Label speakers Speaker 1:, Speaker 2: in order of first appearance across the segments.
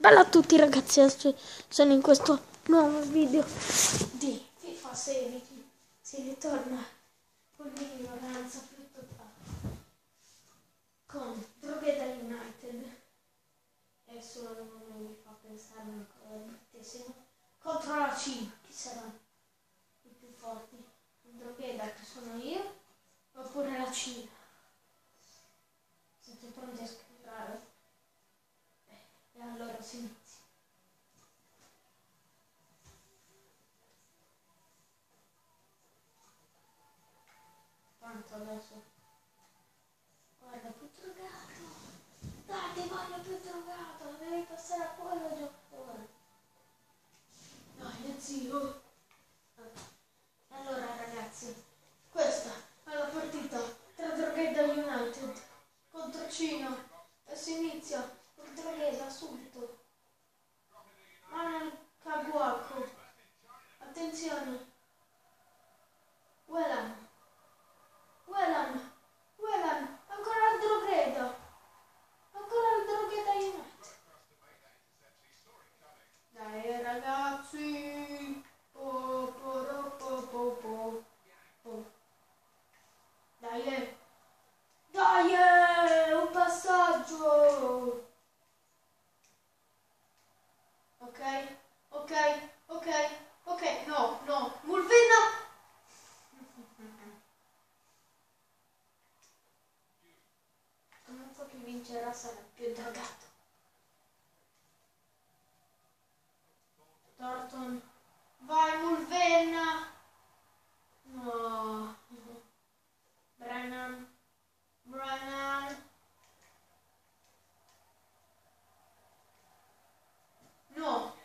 Speaker 1: Bella a tutti ragazzi, sono in questo nuovo video di FIFA 16. Si ritorna con l'ignoranza più totale con Drogheda United e solo non mi fa pensare una cosa bruttissima contro la Cina. Chi saranno i più forti? Drogheda, che sono io, oppure la Cina? Siete pronti a sclerare? E allora si inizia. Tanto adesso, guarda, più drogato, dai, ti voglio più drogato, devi passare a quello giocatore. Dai, zio. Allora ragazzi, questa è la partita tra Drogheda United contro Cina e si inizia con Drogheda subito. Manuel Kabuako, attenzione, Wellan, ancora il Drogheda United. Dai ragazzi, dai, un passaggio. Ok, no, Mulvena. Comunque chi vincerà sarà più drogato. Thornton, vai Mulvena. No. Brennan. No.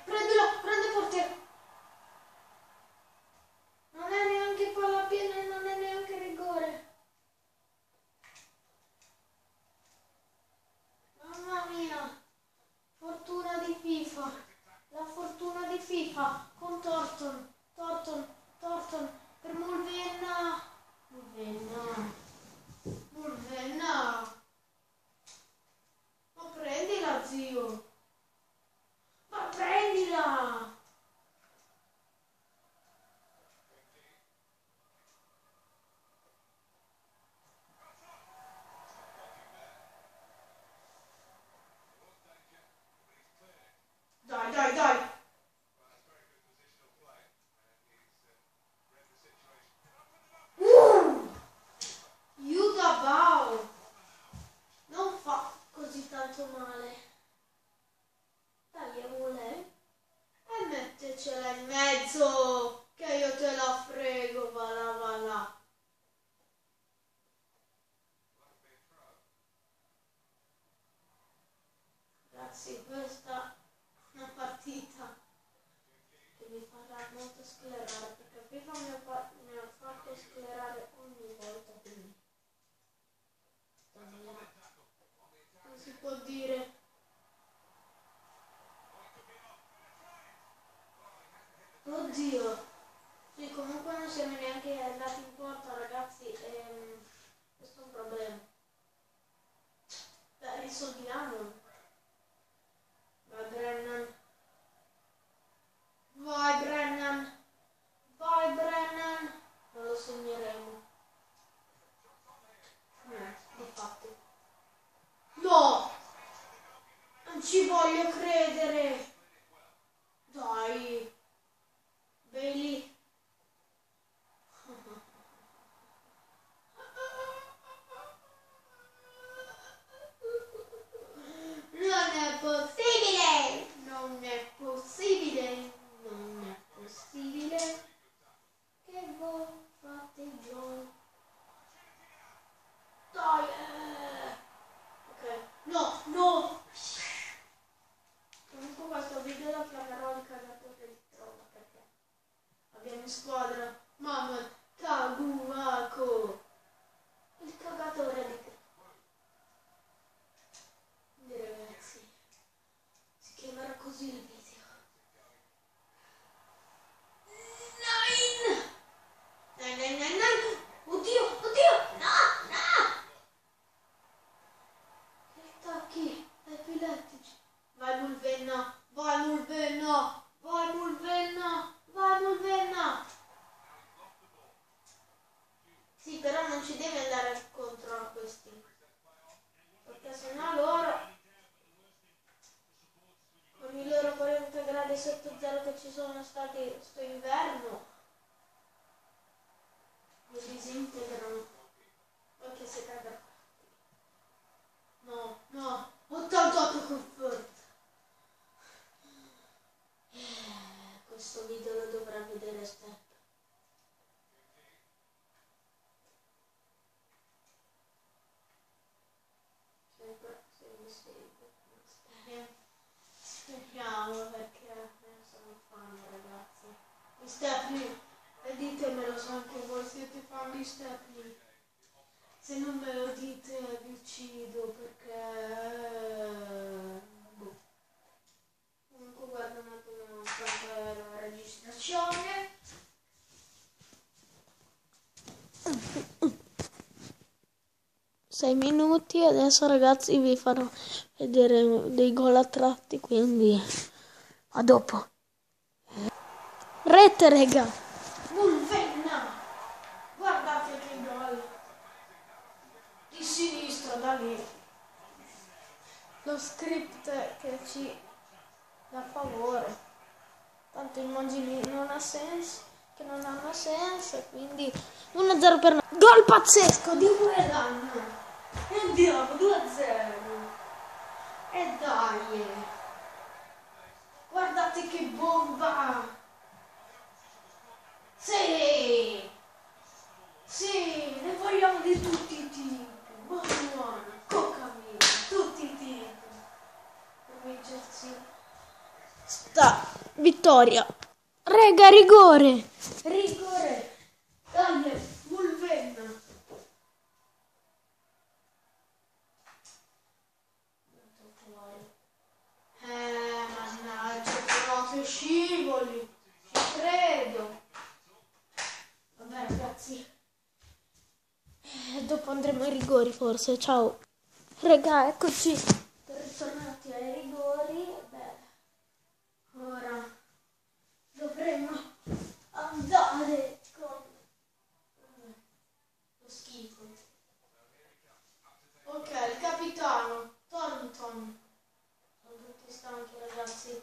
Speaker 1: Prendi il portiere. Non è neanche palla piena e non è neanche rigore. Mamma mia. Fortuna di FIFA. La fortuna di FIFA con Thornton per Mulvena. Ma prendila, zio. Ma prendila. Dai. Yudabao. Non fa così tanto male. Dai, Amole. E mettecela in mezzo, che io te la frego, va là. Ragazzi, questa è una partita che mi farà molto sclerare, perché FIFA mi ha fatto sclerare ogni volta, quindi non si può dire. Oddio. Sì, comunque non siamo neanche andati in porta, ragazzi, e questo è un problema. Dai, risolviamo. Vai Brennan, non lo segneremo. Infatti. No, non ci voglio credere. Dai, Bailey. Non è possibile che voi fate il gol. Dai, ok, no. ci sono stati sto inverno mi disintegrano anche se cade. No, 88 comfort. Questo video lo dovrà vedere Step. Speriamo perché sono fan, ragazzi. Di Stepney, e ditemelo se anche voi siete fan di Stepney. Se non me lo dite vi uccido perché boh. Comunque guarda un attimo quanta è la registrazione. Sei minuti e adesso ragazzi vi farò vedere dei gol a tratti, quindi a dopo. Rete rega, Mulvenna, guardate che gol di sinistra da lì, lo script che ci dà favore, tanto immagini non ha senso, che non hanno senso, quindi 1-0 per noi. Gol pazzesco di Uelan e andiamo 2-0 e dai, guardate che bomba. Sì, ne vogliamo di tutti i tipi, buona, coca mia, tutti i tipi, per vincersi sta vittoria. Rega, rigore, dai, Mulvenna. Mannaggia, però che scivoli, ci credo. Vabbè ragazzi, dopo andremo ai rigori forse, ciao. Raga, eccoci, tornati ai rigori. Beh, ora dovremmo andare con lo schifo. Ok, il capitano, Thornton. Sono tutti stanchi ragazzi.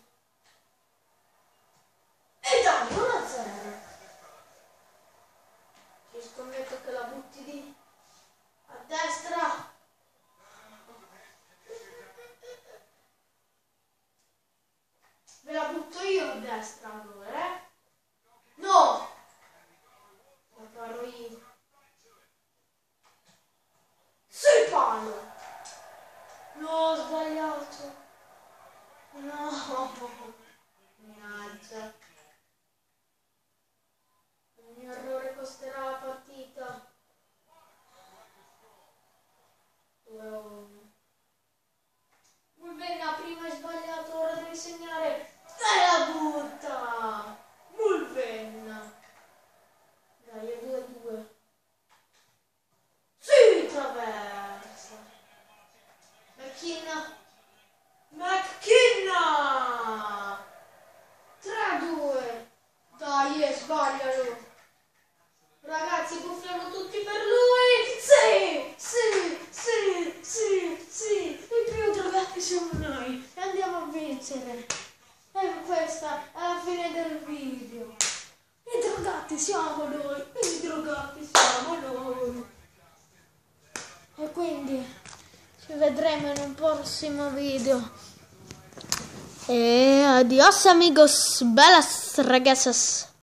Speaker 1: E dai, 1-0. Ci scommetto che la butti di a destra. Ve la butto io a destra allora, No! La farò io. Sul palo! No, ho sbagliato. No! Mannaggia. Il mio errore costerà la partita. 2-1. Mulvenna prima hai sbagliato, ora devi segnare. E la butta! Mulvenna! Dai, è 2-2. Sì, traversa! McKenna! 3-2! Dai, sbaglialo! Ragazzi, buffiamo tutti per lui! Sì! I più drogati siamo noi! E andiamo a vincere! E questa è la fine del video! I drogati siamo noi! E quindi ci vedremo in un prossimo video. E adios amigos, bellas ragazas!